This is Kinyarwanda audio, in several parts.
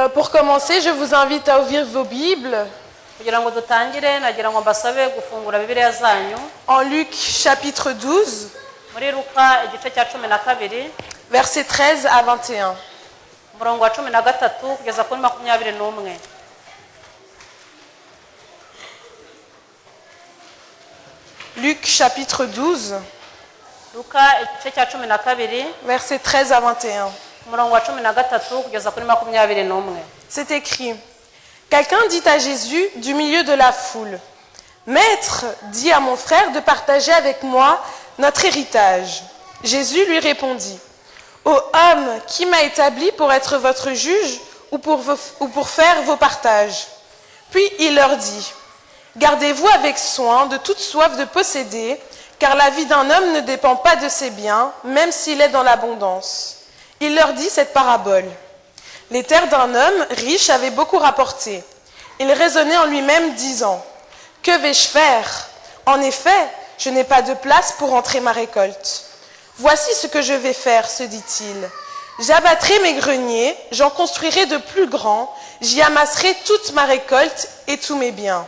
Pour commencer, je vous invite à ouvrir vos Bibles en Luc chapitre 12, versets 13 à 21. Luc chapitre 12, versets 13 à 21. C'est écrit: Quelqu'un dit à Jésus du milieu de la foule: Maître, dis à mon frère de partager avec moi notre héritage. Jésus lui répondit: Ô homme, qui m'a établi pour être votre juge ou pour faire vos partages? Puis il leur dit: Gardez-vous avec soin de toute soif de posséder, car la vie d'un homme ne dépend pas de ses biens, même s'il est dans l'abondance. Il leur dit cette parabole. Les terres d'un homme riche avaient beaucoup rapporté. Il raisonnait en lui-même, disant: Que vais-je faire? En effet, je n'ai pas de place pour entrer ma récolte. Voici ce que je vais faire, se dit-il. J'abattrai mes greniers, j'en construirai de plus grands, j'y amasserai toute ma récolte et tous mes biens.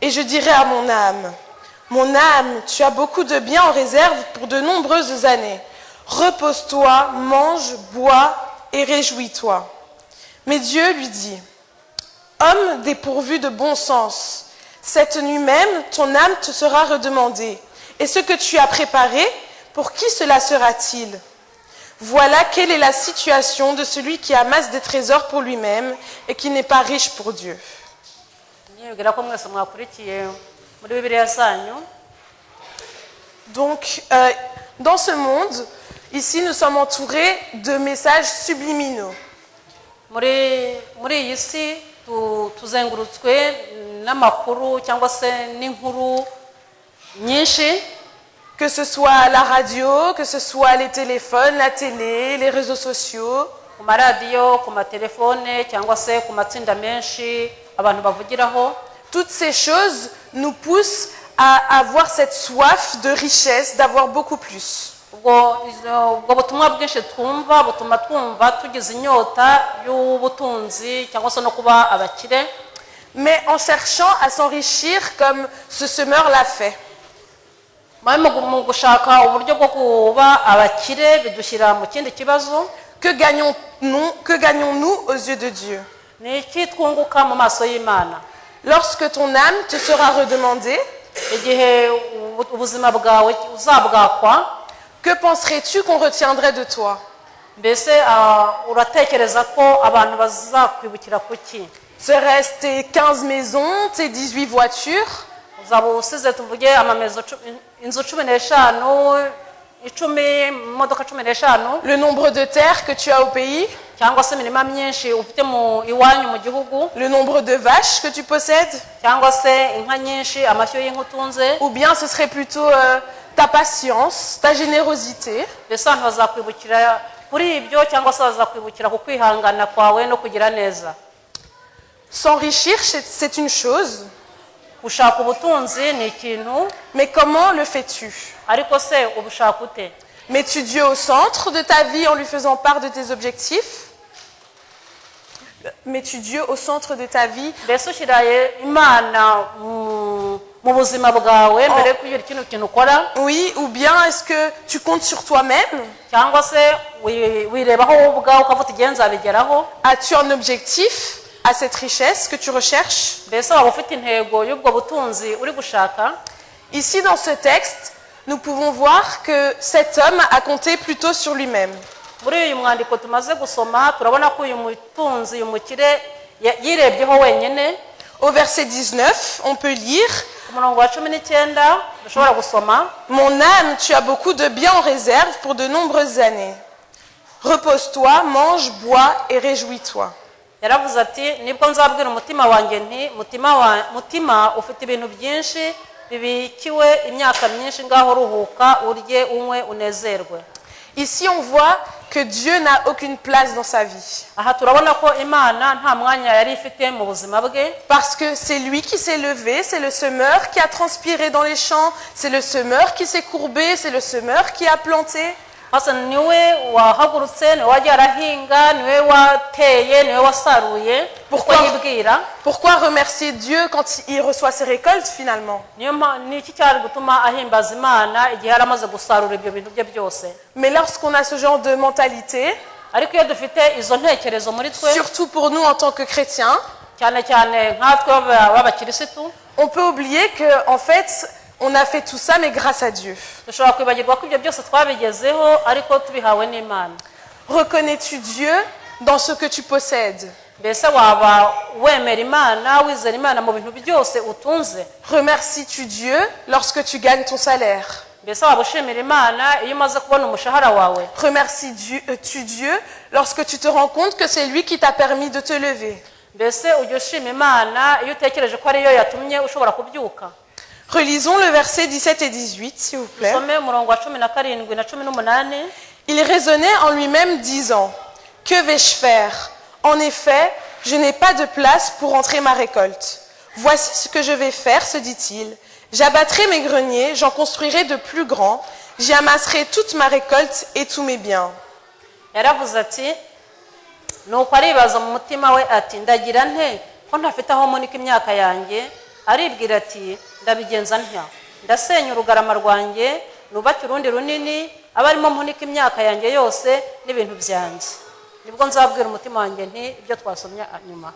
Et je dirai à mon âme: Mon âme, tu as beaucoup de biens en réserve pour de nombreuses années. Repose-toi, mange, bois et réjouis-toi. Mais Dieu lui dit: Homme dépourvu de bon sens, cette nuit même ton âme te sera redemandée. Et ce que tu as préparé, pour qui cela sera-t-il? Voilà quelle est la situation de celui qui amasse des trésors pour lui-même et qui n'est pas riche pour Dieu. Donc, dans ce monde, ici, nous sommes entourés de messages subliminaux. Que ce soit la radio, que ce soit les téléphones, la télé, les réseaux sociaux. Toutes ces choses nous poussent à avoir cette soif de richesse, d'avoir beaucoup plus. Mais en cherchant à s'enrichir comme ce semeur l'a fait. Que gagnons-nous aux yeux de Dieu? Lorsque ton âme te sera redemandée, que penserais-tu qu'on retiendrait de toi? Serait-ce tes 15 maisons, tes 18 voitures? Le nombre de terres que tu as au pays? Le nombre de vaches que tu possèdes? Ou bien ce serait plutôt ta patience, ta générosité? S'enrichir, c'est une chose. Mais comment le fais-tu? Mets-tu Dieu au centre de ta vie en lui faisant part de tes objectifs? Mets-tu Dieu au centre de ta vie? Oui, ou bien est-ce que tu comptes sur toi-même? As-tu un objectif à cette richesse que tu recherches? Ici, dans ce texte, nous pouvons voir que cet homme a compté plutôt sur lui-même. Au verset 19, on peut lire: Mon âme, tu as beaucoup de biens en réserve pour de nombreuses années. Repose-toi, mange, bois et réjouis-toi. Ici, on voit que Dieu n'a aucune place dans sa vie. Parce que c'est lui qui s'est levé, c'est le semeur qui a transpiré dans les champs, c'est le semeur qui s'est courbé, c'est le semeur qui a planté. asa niwe wahagurutse niwe wajya arahinga niwe wateye niwe wasaruye uko yibwira. Pourquoi remercier Dieu quand il reçoit ses récoltes finalement? ni iki cyari gutuma ahimbaza Imana igihe yaramaze gusarura ibyo bintu bye byose? Mais lorsqu'on a ce genre de mentalité, ariko iyo dufite izo ntekerezo muri twe, surtout pour nous en tant que chrétiens, cyane cyane nkatwe b'abakirisitu, on peut oublier que en fait on a fait tout ça mais grâce à Dieu. dushobora kwibagirwa ko ibyo byose twabigezeho ariko tubihawe n'Imana. Reconnais-tu Dieu dans ce que tu possèdes? mbese waba wemera Imana wizera Imana mu bintu byose utunze? Remercies-tu Dieu lorsque tu gagnes ton salaire? mbese waba ushimira Imana iyo umaze kubona umushahara wawe? Remercies-tu Dieu lorsque tu te rends compte que c'est lui qui t'a permis de te lever? mbese ujya ushima Imana iyo utekereje ko ariyo yatumye ushobora kubyuka? Relisons le verset 17 et 18, s'il vous plaît. some umurongo wa 17 na 18. Il raisonnait en lui-même disant, « Que vais-je faire? En effet, je n'ai pas de place pour entrer ma récolte. Voici ce que je vais faire, se dit-il. J'abattrai mes greniers, j'en construirai de plus grands, j'y amasserai toute ma récolte et tous mes biens. » yaravuze ati, nuko aribaza mu mutima we ati, ndagira nte ko ntafite aho munika imyaka yanjye? Aribwira ati, ndabigenza ntya? Ndasenya urugarama rwanjye nubake urundi runini abarimo munika imyaka yanjye yose n'ibintu byanjye. Nibwo nzabwira umutima wanjye nti ibyo twasomye nyuma.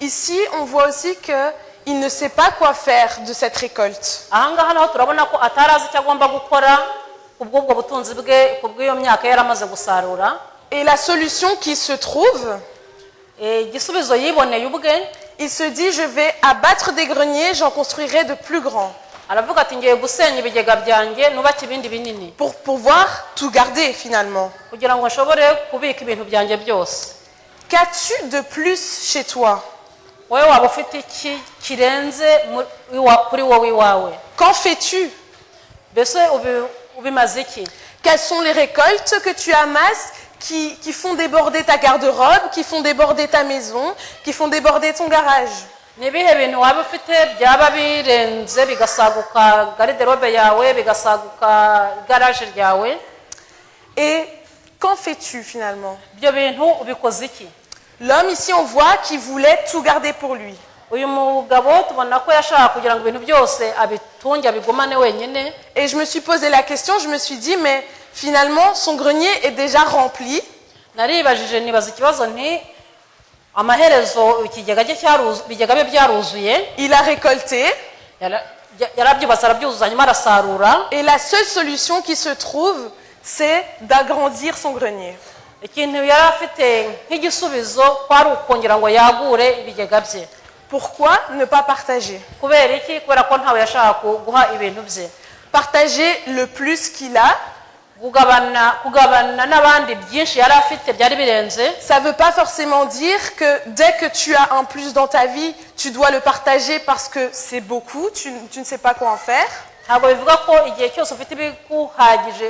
Ici, on voit aussi qu'il ne sait pas quoi faire de cette récolte. ahangaha naho turabona ko atarazi icyo agomba gukora kubw'ubwo butunzi bwe kubw'iyo myaka yaramaze gusarura. Et la solution qui se trouve, igisubizo yiboneye ubwe, il se dit, je vais abattre des greniers, j'en construirai de plus grands. aravuga ati ngiye gusenya ibigega byanjye nubake ibindi binini Pour pouvoir tout garder finalement. kugira ngo nshobore kubika ibintu byanjye byose. Qu'as-tu de plus chez toi? wowe waba ufite iki kirenze kuri wowe iwawe? Qu'en fais-tu? mbese ubimaze iki? Quelles sont les récoltes que tu amasses qui font déborder ta garde-robe, qui font déborder ta maison, qui font déborder ton garage? ni ibihe bintu waba ufite byaba birenze bigasaguka garde-robe yawe, bigasaguka igaraje ryawe? Et qu'en fais-tu finalement? ibyo bintu ubikoze iki? L'homme ici, on voit qu'il voulait tout garder pour lui. uyu mugabo tubona ko yashaka kugira ngo ibintu byose abitunge abigumane wenyine. Et je me suis posé la question, je me suis dit, mais finalement, son grenier est déjà rempli. naribajije nibaza ikibazo nti amaherezo ikigega bye byaruzuye. Il a récolté. yarabyubatse arabyuzuza hanyuma arasarura. Et la seule solution qui se trouve, c'est d'agrandir son grenier. ikintu yari afite nk'igisubizo kwari ukongera ngo yagure ibigega bye. Pourquoi ne pas partager? kubera iki? kubera ko ntawe yashaka guha ibintu bye. Partager le plus qu'il a. kugabana n'abandi byinshi yari afite byari birenze. Ça ne veut pas forcément dire que dès que tu as un plus dans ta vie, tu dois le partager parce que c'est beaucoup, tu ne sais pas quoi en faire. ntabwo bivuga ko igihe cyose ufite ibikuhagije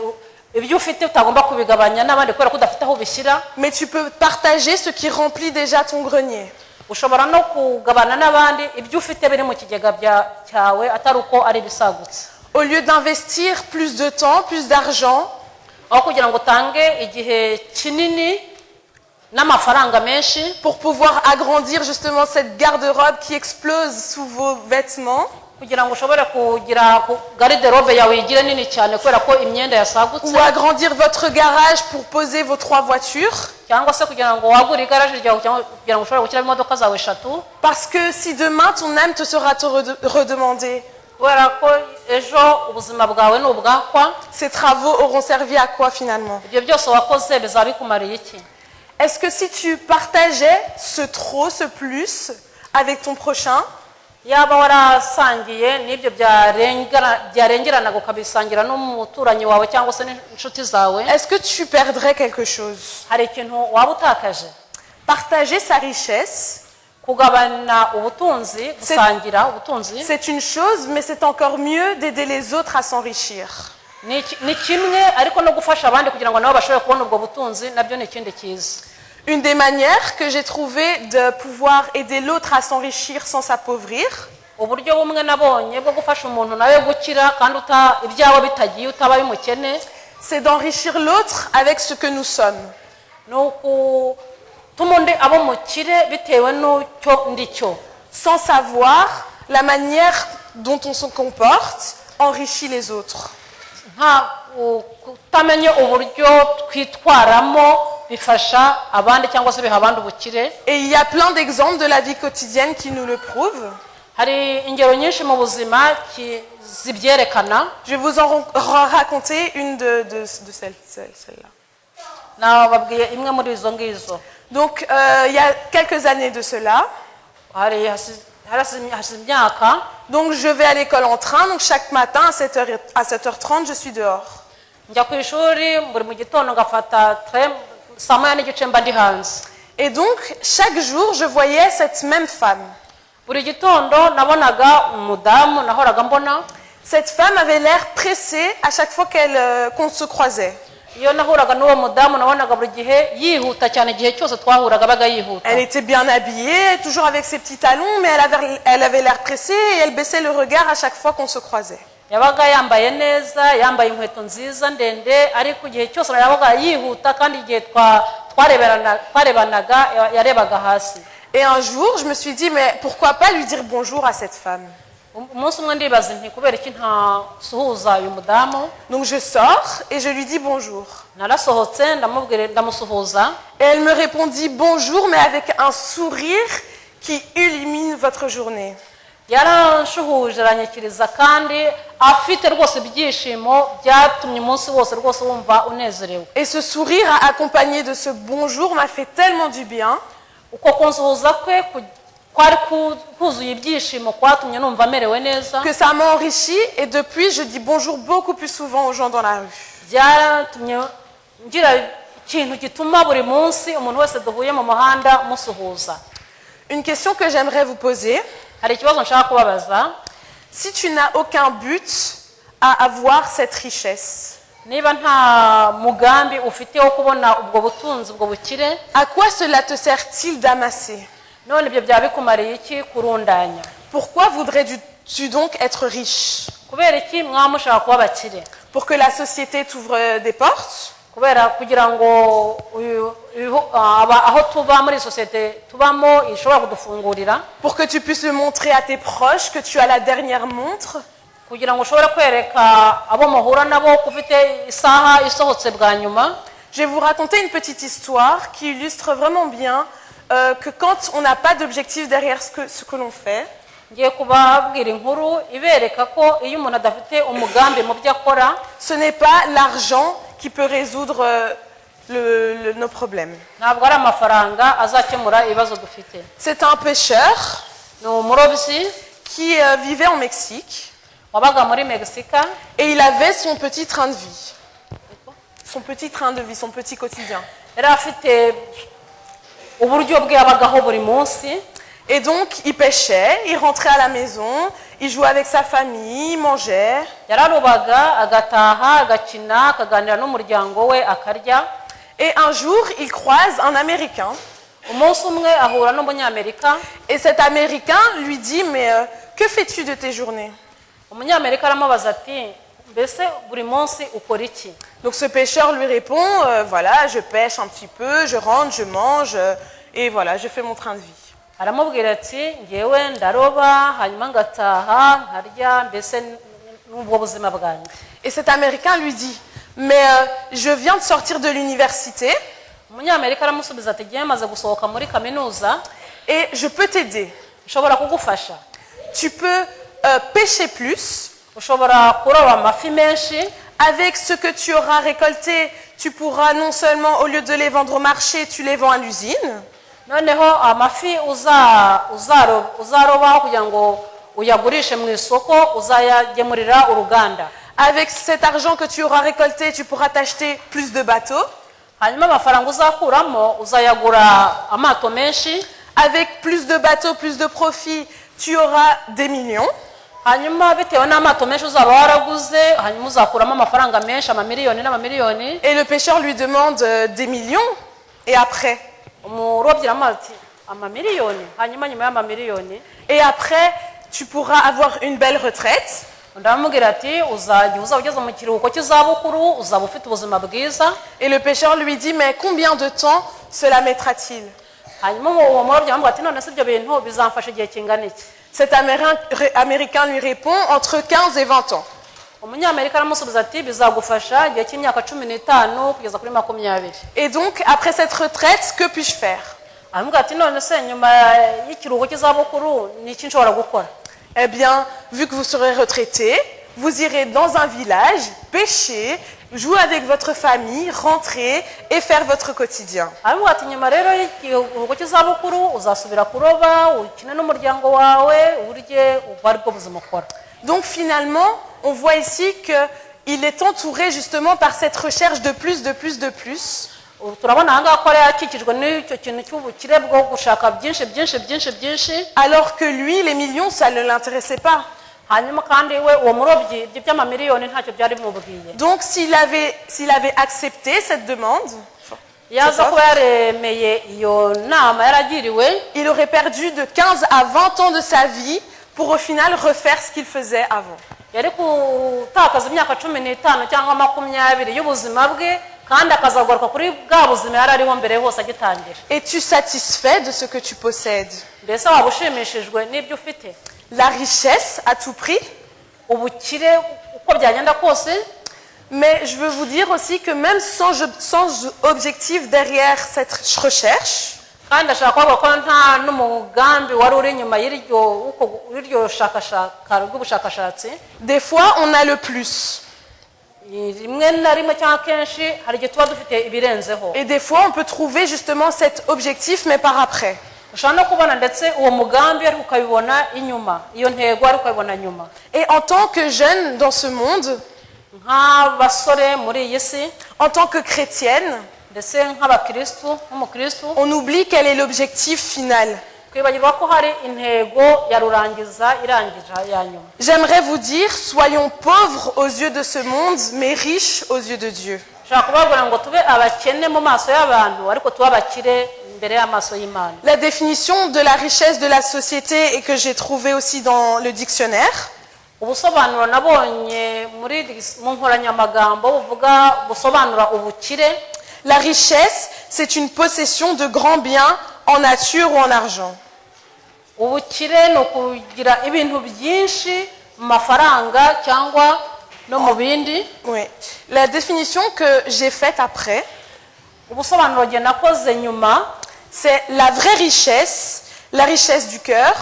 ibyo ufite utagomba kubigabanya n'abandi kubera ko udafite aho ubishyira. Mais tu peux partager ce qui remplit déjà ton grenier. ushobora no kugabana n'abandi ibyo ufite biri mu kigega cyawe atari uko ari ibisagutse. Au lieu d'investir plus de temps, plus d'argent, aho kugira ngo utange igihe kinini n'amafaranga menshi pour pouvoir agrandir justement cette garde-robe qui explose sous vos vêtements, kugira ngo ushobore kugira garde-robe yawe igire nini cyane kubera ko imyenda yasagutse, ou agrandir votre garage pour poser vos 3 voitures. cyangwa se kugira ngo wagure igaraje ryawe kugira ngo ushobore gushyiramo imodoka zawe 3. Parce que si demain ton âme te sera redemandée, kubera ko ejo ubuzima bwawe n'ubwakwa, ces travaux auront servi à quoi finalement? ibyo byose wakoze bizaba bikumariye iki? Est-ce que si tu partageais ce trop, ce plus avec ton prochain, yaba warasangiye n'ibyo byarengeranaga ukabisangira n'umuturanyi wawe cyangwa se n'inshuti zawe, est-ce que tu perdrais quelque chose? hari ikintu waba utakaje? Partager sa richesse, kugabana ubutunzi, gusangira ubutunzi, c'est une chose, mais c'est encore mieux d'aider les autres à s'enrichir. ni kimwe, ariko no gufasha abandi kugira ngo nabo bashobore kubona ubwo butunzi nabyo ni ikindi cyiza. Une des manières que j'ai trouvé de pouvoir aider l'autre à s'enrichir sans s'appauvrir, uburyo bumwe nabonye bwo gufasha umuntu nawe gukira kandi ibyawe bitagiye utabaye umukene, c'est d'enrichir l'autre avec ce que nous sommes. ni ukutuma undi aba umukire bitewe n'icyo ndi cyo. Sans savoir, la manière dont on se comporte enrichit les autres. nta kutamenya uburyo twitwaramo bifasha abandi cyangwa se biha abandi ubukire. Et il y a plein d'exemples de la vie quotidienne qui nous le prouvent. hari ingero nyinshi mu buzima zibyerekana. Je vais vous en raconter une de celle-là. nababwiye imwe muri izo ngizo. Donc, il y a quelques années de cela. hasize imyaka. Donc, je vais à l'école en train. Donc, chaque matin à 7h30, je suis dehors. njya ku ishuri buri mu gitondo ngafata tram saa moya n'igice mba ndi hanze. Et donc, chaque jour, je voyais cette même femme. buri gitondo nabonaga umudamu nahoraga mbona. Cette femme avait l'air pressée à chaque fois qu'on se croisait. iyo nahuraga n'uwo mudamu nabonaga buri gihe yihuta cyane, igihe cyose twahuraga baga yihuta. Elle était bien habillée, toujours avec ses petits talons, mais elle avait l'air pressée et elle baissait le regard à chaque fois qu'on se croisait. yabaga yambaye neza, yambaye inkweto nziza ndende, ariko igihe cyose yabaga yihuta kandi igihe twarebanaga yarebaga hasi. Et un jour, je me suis dit, mais pourquoi pas lui dire bonjour à cette femme? umunsi umwe ndibaza nti kubera iki ntasuhuza uyu mudamu. Donc je sors et je lui dis bonjour. narasohotse ndamusuhuza. Et elle me répondit bonjour, mais avec un sourire qui illumine votre journée. yaranshuhuje aranyakiriza kandi afite rwose ibyishimo byatumye umunsi wose rwose wumva unezerewe. Et ce sourire accompagné de ce bonjour m'a fait tellement du bien. uko kunsuhuza kwe kwari kuzuye ibyishimo kwatumye numva merewe neza. Que ça m'a enrichi et depuis je dis bonjour beaucoup plus souvent aux gens dans la rue. byaratumye ngira ikintu gituma buri munsi umuntu wese duhuye mu muhanda musuhuza. Une question que j'aimerais vous poser. hari ikibazo nshaka kubabaza. Si tu n'as aucun but à avoir cette richesse, niba nta mugambi ufite wo kubona ubwo butunzi ubwo bukire, à quoi cela te sert-il d'amasser? none ibyo byaba bikumariye iki kurundanya? Pourquoi voudrais-tu donc être riche? kubera iki mwaba mushaka kuba abakire? Pour que la société t'ouvre des portes? kubera kugira ngo aho tuba muri sosiyete tubamo ishobora kudufungurira? Pour que tu puisses le montrer à tes proches que tu as la dernière montre? kugira ngo ushobore kwereka abo muhura nabo ko ufite isaha isohotse bwa nyuma? Je vais vous raconter une petite histoire qui illustre vraiment bien que quand on n'a pas d'objectif derrière ce que l'on fait, ngiye kubabwira inkuru ibereka ko iyo umuntu adafite umugambi mu byo akora, ce n'est pas l'argent qui peut résoudre nos problèmes. ntabwo ari amafaranga azakemura ibibazo dufite. C'est un pêcheur ni umurobyi qui vivait en Mexique wabaga muri Mexique, et il avait son petit train de vie. Son petit train de vie, son petit quotidien. yari afite uburyo bwe yabagaho buri munsi. Et donc, il pêchait, il rentrait à la maison, il jouait avec sa famille, il mangeait. yararubaga agataha agakina akaganira n'umuryango we akarya. Et un jour, il croise un Américain. umunsi umwe ahura n'umunyamerika. Et cet Américain lui dit, mais que fais-tu de tes journées? umunyamerika aramubaza ati mbese buri munsi ukora iki? Donc ce pêcheur lui répond, voilà, je pêche un petit peu, je rentre, je mange, et voilà, je fais mon train de vie. aramubwira ati ngewe ndaroba hanyuma ngataha nkarya, mbese n'ubwo buzima bwanjye. Et cet Américain lui dit, mais je viens de sortir de l'université umunyamerika aramusubiza ati ngiye maze gusohoka muri kaminuza et je peux t'aider. nshobora kugufasha. Tu peux pêcher plus. ushobora kuroba amafi menshi. Avec ce que tu auras récolté, tu pourras non seulement, au lieu de les vendre au marché, tu les vends à l'usine. noneho amafi uzarobaho kugira ngo uyagurishe mu isoko uzayagemurira uruganda. Avec cet argent que tu auras récolté, tu pourras t'acheter plus de bateaux. hanyuma amafaranga uzakuramo uzayagura amato menshi. Avec plus de bateaux, plus de profit, tu auras des millions. hanyuma bitewe n'amato menshi uzaba waraguze hanyuma uzakuramo amafaranga menshi, amamiliyoni n'amamiliyoni. Et le pêcheur lui demande des millions. Et après? umurobyi aramubaza ati amamiliyoni? hanyuma nyuma y'amamiliyoni? Et après, tu pourras avoir une belle retraite. ndamubwira ati uzaba ugeze mu kiruhuko cy'izabukuru uzaba ufite ubuzima bwiza. Et le pécheur lui dit, mais combien de temps cela mettra-t-il? hanyuma uwo murobyi aramubwira ati none se ibyo bintu bizamfasha igihe kingana iki? Cet Américain lui répond, entre 15 et 20 ans. umunyamerika aramusubiza ati bizagufasha igihe cy'imyaka 15 kugeza kuri 20. Et donc, après cette retraite, que puis-je faire? aramubwira ati none se nyuma y'ikiruhuko cy'izabukuru ni iki nshobora gukora? Eh bien, vu que vous serez retraité, vous irez dans un village, pêcher, jouer avec votre famille, rentrer et faire votre quotidien. aramubwira ati nyuma rero y'ikiruhuko cy'izabukuru uzasubira kuroba ukine n'umuryango wawe urye ubari bwo buzima ukora. Donc finalement, on voit ici qu'il est entouré justement par cette recherche de plus, de plus, de plus. turabona aha ngaha ko yari akikijwe n'icyo kintu cy'ubukire bwo gushaka byinshi. Alors que lui, les millions, ça ne l'intéressait pas. hanyuma kandi we uwo murobyi ibyo by'amamiliyoni ntacyo byari bimubwiye. Donc s'il avait accepté cette demande, yaza kuba yaremeye iyo nama yaragiriwe, il aurait perdu de 15 à 20 ans de sa vie pour au final refaire ce qu'il faisait avant. yari gutakaza imyaka 15 cyangwa 20 y'ubuzima bwe kandi akazagaruka kuri bwa buzima yari ariho mbere hose agitangira. Es-tu satisfait de ce que tu possèdes? mbese waba ushimishijwe n'ibyo ufite? La richesse à tout prix? ubukire uko byagenda kose? Mais je veux vous dire aussi que même sans objectif derrière cette recherche, kandi ndashaka kuvuga ko nta n'umugambi wari uri inyuma y'iryo shakashaka rw'ubushakashatsi. des fois on a le plus. rimwe na rimwe cyangwa kenshi hari igihe tuba dufite ibirenzeho. Et des fois on peut trouver justement cet objectif mais par après. ushobora no kubona ndetse uwo mugambi ariko ukabibona inyuma, iyo ntego ariko ukabibona nyuma. Et en tant que jeune dans ce monde, nk'abasore muri iyi si, en tant que chrétienne, ndetse nk'abakristu nk'umukristu, on oublie quel est l'objectif final. twibagirwa ko hari intego ya rurangiza irangira ya nyuma. J'aimerais vous dire, soyons pauvres aux yeux de ce monde, mais riches aux yeux de Dieu. ushobora kubabwira ngo tube abakene mu maso y'abantu ariko tube abakire imbere y'amaso y'Imana. La définition de la richesse de la société et que j'ai trouvée aussi dans le dictionnaire, ubusobanuro nabonye mu nkoranyamagambo busobanura ubukire. la richesse, c'est une possession de grands biens en nature ou en argent. ubukire ni ukugira ibintu byinshi mu mafaranga cyangwa no mu bindi. Oui. La définition que j'ai faite après, ubusobanuro nge nakoze nyuma, c'est la vraie richesse, la richesse du cœur.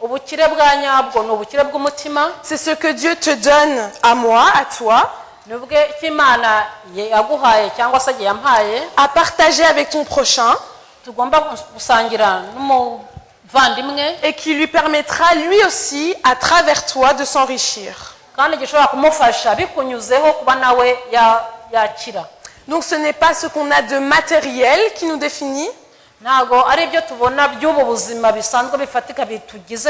ubukire bwa nyabwo ni ubukire bw'umutima. C'est ce que Dieu te donne à moi, à toi, nubwo Imana yaguhaye cyangwa se yampaye, à partager avec ton prochain, tugomba gusangira n'umuvandimwe, et qui lui permettra lui aussi, à travers toi, de s'enrichir. kandi gishobora kumufasha bikunyuzeho kuba nawe yakira. Donc ce n'est pas ce qu'on a de matériel qui nous définit, ntago ari ibyo tubona by'ubu buzima bisanzwe bifatika bitugize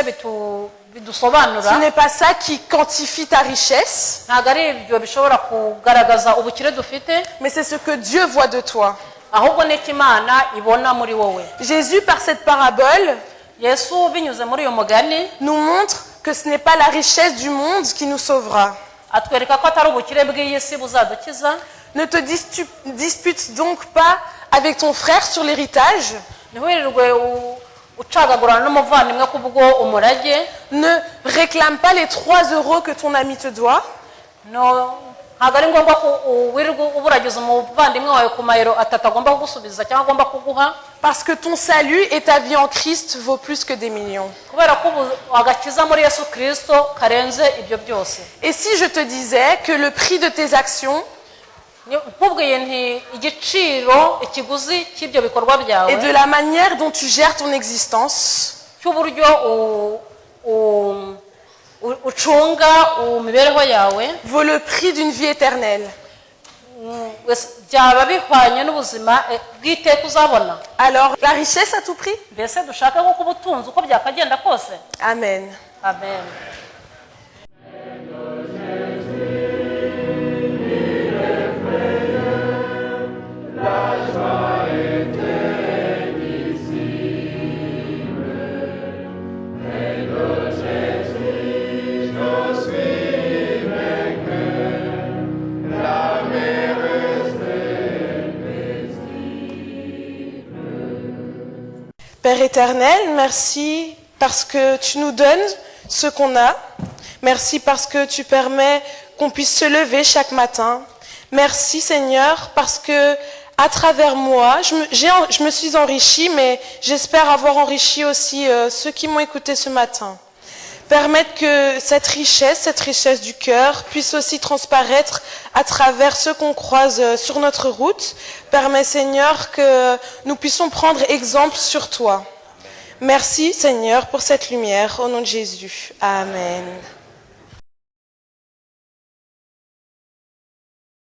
bidusobanura. ce n'est pas ça qui quantifie ta richesse, ntago ari ibyo bishobora kugaragaza ubukire dufite, mais c'est ce que Dieu voit de toi. ahubwo n'icyo Imana ibona muri wowe. Jésus, par cette parabole, Yesu binyuze muri uyu mugani nous montre que ce n'est pas la richesse du monde qui nous sauvera. atwereka ko atari ubukire bw'iyi si buzadukiza. Ne te dispute donc pas avec ton frère sur l'héritage. ntiwirirwe ucagagurana n'umuvandimwe kubwo umurage. Ne réclame pas les 3 € que ton ami te doit. ntabwo ari ngombwa ko wirirwa uburagiza umuvandimwe wawe ku mayero 3 agomba kugusubiza cyangwa agomba kuguha. Parce que ton salut et ta vie en Christ vaut plus que des millions. kubera ko agakiza muri Yesu Kristo karenze ibyo byose. Et si je te disais que le prix de tes actions nkubwiye nti igiciro ikiguzi cy'ibyo bikorwa byawe et de la manière dont tu gères ton existence cy'uburyo ucunga imibereho yawe vaut le prix d'une vie éternelle, byaba bihwanye n'ubuzima bw'iteka uzabona. alors la richesse à tout prix? mbese dushaka ko ubutunzi uko byakagenda kose? Amen. amen. Père éternel, merci parce que tu nous donnes ce qu'on a. Merci parce que tu permets qu'on puisse se lever chaque matin. Merci Seigneur parce que à travers moi, je me suis enrichie, mais j'espère avoir enrichi aussi ceux qui m'ont écouté ce matin. Permettre que cette richesse du cœur puisse aussi transparaître à travers ceux qu'on croise sur notre route. Permets Seigneur que nous puissions prendre exemple sur toi. Merci Seigneur pour cette lumière, au nom de Jésus. Amen.